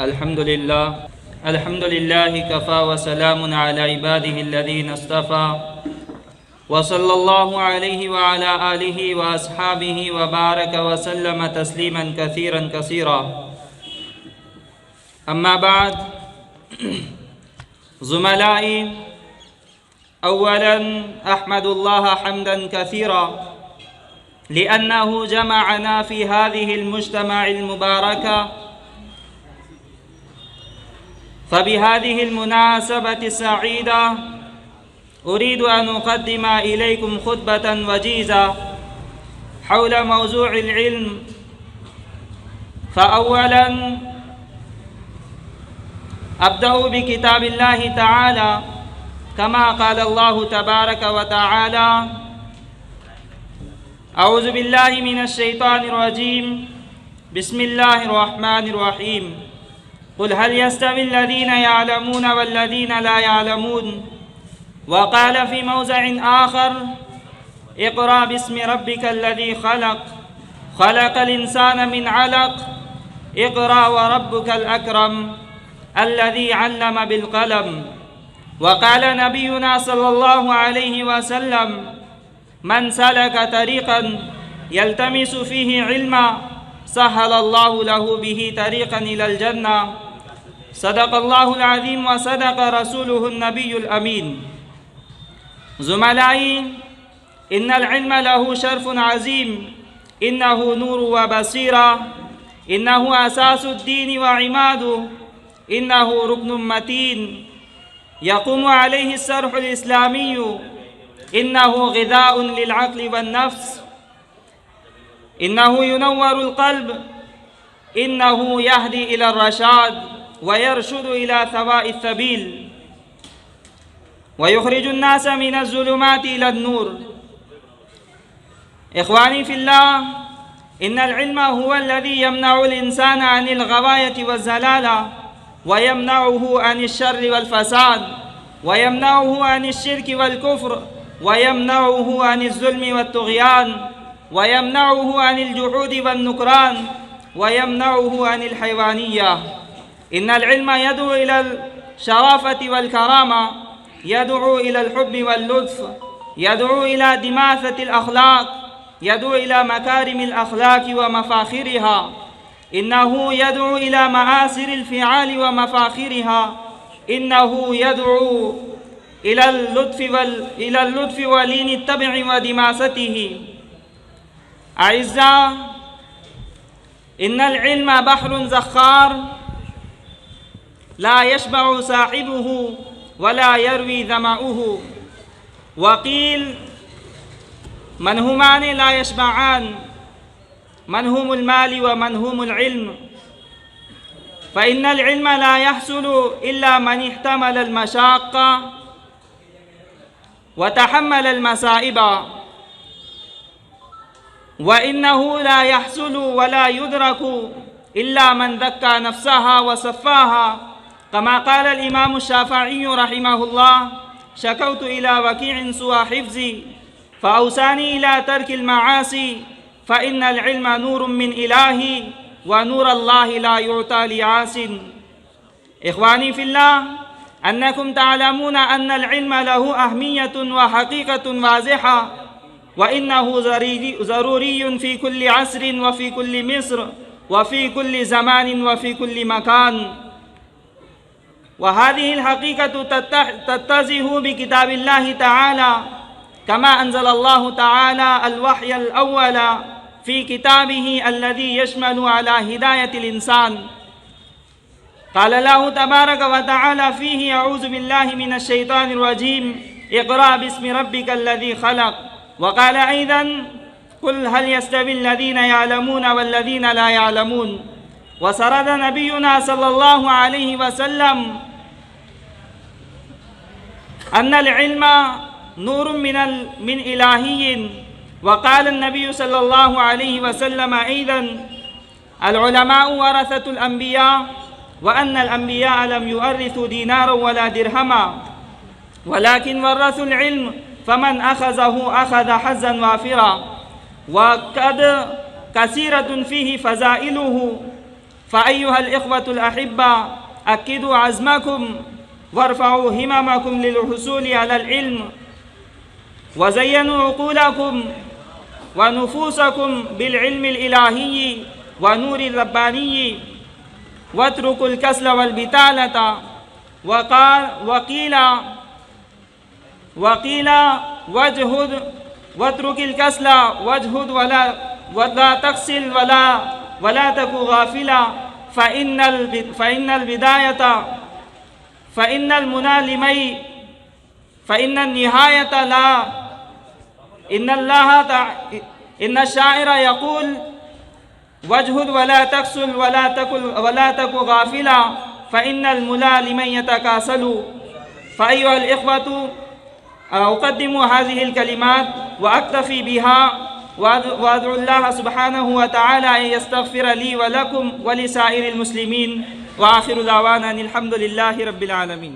अल्हम्दुलिल्लाह कफ़ा व सलामुन अला इबादिहिल्लज़ीना इस्तफ़ा व सल्लल्लाहु अलैहि व अला आलिहि व अस्हाबिहि व बारक व सल्लम तस्लीमन कसीरन कसीरा। अम्मा बाद, ज़ुमलाई, अव्वलन अहमदुल्लाह हम्दन कसीरा लिअन्नहु जमअना फ़ी हाज़िहिल मुज्तमअिल मुबारका फ़बिहाज़िहिल मुनासबति सईदा उरीदु अन उक़द्दिम इलैकुम ख़ुतबतन वजीज़ा हौल मौज़ूइल इल्म। फ़अव्वलन अब्दउ बिकिताबिल्लाहि तआला कमा क़ाल अल्लाहु तबारक व तआला अऊज़ु बिल्लाहि मिनश शैतानिर रजीम बिस्मिल्लाहिर रहमानिर रहीम क़ुल हल यस्तविल्लज़ीना यअलमून वल्लज़ीना ला यअलमून वक़ाल फ़ी मौज़िइन आख़र इक़रा बिस्मि रब्बिकल्लज़ी ख़लक़ ख़लक़ल इंसान मिन अलक़ इक़रा व रब्बुकल अकरम अल्लज़ी अल्लम बिल क़लम वक़ाल नबियुना सल्लल्लाहु अलैहि वसल्लम मन सलक तरीक़न यल्तमिसु फ़ीहि इल्मा सहलल्लाहु लहु बिही तरीक़न इलल जन्नह। सदक़ल्लाहुल अज़ीम व सदक़ रसूलुहुन नबियुल अमीन। ज़ुमलाई, इन्नल इल्म लहु शर्फ़ुन अज़ीम, इन्नहु नूरु व बसीरा, इन्नहु असासुद्दीन व इमादु, इन्नहु रुक्नुम मतीन यक़ुमु अलैहि सर्हुल इस्लामिय्यु, इन्नहु ग़िज़ाउन लिल अक़्लि वन नफ़्स, इन्नहु युनव्वरुल क़ल्ब, इन्नहु यहदी इलर रशाद व यरशुदु इला सवाइस सबील व युख़रिजुन नास मिनज़ ज़ुलुमाति इलन नूर। इख़वानी फ़िल्लाह, इन्नल इल्म हुवल्लज़ी यमनउल इंसाना अनिल ग़वायति वज़्ज़लाला व यमनउहु अनिश शर्रि वल फ़साद व यमनउहु अनिश शिर्कि वल कुफ़्र व यमनउहु अनिज़ ज़ुल्मि वत तुग़यान व यमनउहु अनिल जुहूदि वन नुकरान व यमनउहु अनिल हैवानिय्या। इन्नल इल्म यदउ इलल शराफ़ति वल करामा, यदउ इलल हुब्बि वल लुत्फ़, यदउ इला दिमासतिल अख़लाक़, यदउ इला मकारिमिल अख़लाक़ि व मफ़ाख़िरिहा, इन्नहु यदउ इला मआसिरिल फ़िआलि व मफ़ाख़िरिहा, इन्नहु यदउ इलल लुत्फ़ि व लीनित तब्इ व दिमासतिही। अइज़्ज़ा, इन्नल इल्म बहरुन ज़ख़्ख़ार ला यशबअु साहिबुहु वला यरवी ज़मअुहु वक़ील मनहुमान ला यशबअन मनहुमुल माली व मनहुमुल इल्म फ़इन्नल इल्म ला यहसुलु इल्ला मन इह्तमलल मशाक़्क़ा व तहम्मलल मसाइबा व इन्नहु ला यहसुलु व ला युद्रकु इल्ला मन ज़क्का नफ़्सहा व सफ़्फ़ाहा कमा क़ाल अल इमाम शाफ़िई रहिमहुल्लाह शकौतु इला वकीअन सुआ हिफ़्ज़ी फ़अौसानी इला तर्किल मआसी फ़इन्नल इल्म नूरुम मिन इलाही व नूरुल्लाहि ला युअता लिआसिन। इख़वानी फ़िल्लाह, अन्नकुम तअलमून अन्नल इल्म लहु अहमियतुन व हक़ीक़तुन वाज़िहा व इन्नहु ज़रूरियुन फ़ी कुल्लि अस्रिन व फ़ी कुल्लि मिस्र व फ़ी कुल्लि ज़मानिन व फ़ी कुल्लि मकान व हाज़िहिल हक़ीक़तु तत्तज़िहु बिकिताबिल्लाहि तआला कमा अंज़लल्लाहु तआला अल वह्यल अव्वल फ़ी किताबिही अल्लज़ी यशमलु अला हिदायतिल इंसान। क़ाल अल्लाहु तबारक व तआला फ़ीही अऊज़ु बिल्लाहि मिनश शैतानिर रजीम इक़रा बिस्मि रब्बिकल्लज़ी ख़लक़ व क़ाल अय्ज़न क़ुल हल यस्तविल्लज़ीना यअलमून वल्लज़ीना ला यअलमून व सरद नबियुना सल्लल्लाहु अलैहि वसल्लम अन्नल इल्म नूरुम मिन इलाहिय्यिन व क़ाल नबी सल्लल्लाहु अलैहि वसल्लम अय्ज़न अल उलमाउ वरसतुल अंबिया व अन्नल अंबिया लम युअर्रिसु दीनारा वला दिरहमा वलाकिन वरसुल इल्म फ़मन अख़ज़हु अख़ज़ हज़्ज़न वाफ़िरा व क़द कसीरतुन फ़ीहि फ़ज़ाइलुहु फ़अय्युहल इख़्वतुल अहिब्बा अक्किदू अज़्मकुम वरफ़अू हिममकुम लिलहुसूली अलल इल्म वज़य्यनू उक़ूलकुम व नुफूसकुम बिल इल्मिल इलाही व नूरिर रब्बानी वत्रुकुल कसल वल बितालता वक़ीला वजहुद वत्रुकिल कसला वजहुद वला तक़सिल वला तकु गाफिला फ़इन्नल बिदायता फ़इन्नल मुनालिमई फ़इन्नन निहायत ला इन्न शाइर यक़ूल वजहुद वला तक़सुल वला तकु गाफिला फ़इन्नल मुलालिमई यतकासलु फ़अय्युहल इख़्वतु उक़द्दिमु हाज़िहिल कलिमात व अक्तफ़ी बिहा व अदउल्लाह सुब्हानहु व तआला अन यस्तग़फ़िर ली व लकुम व लिसाइरिल मुस्लिमीन व आख़िरु दअवाना अनिल हम्दुलिल्लाहि रब्बिल आलमीन।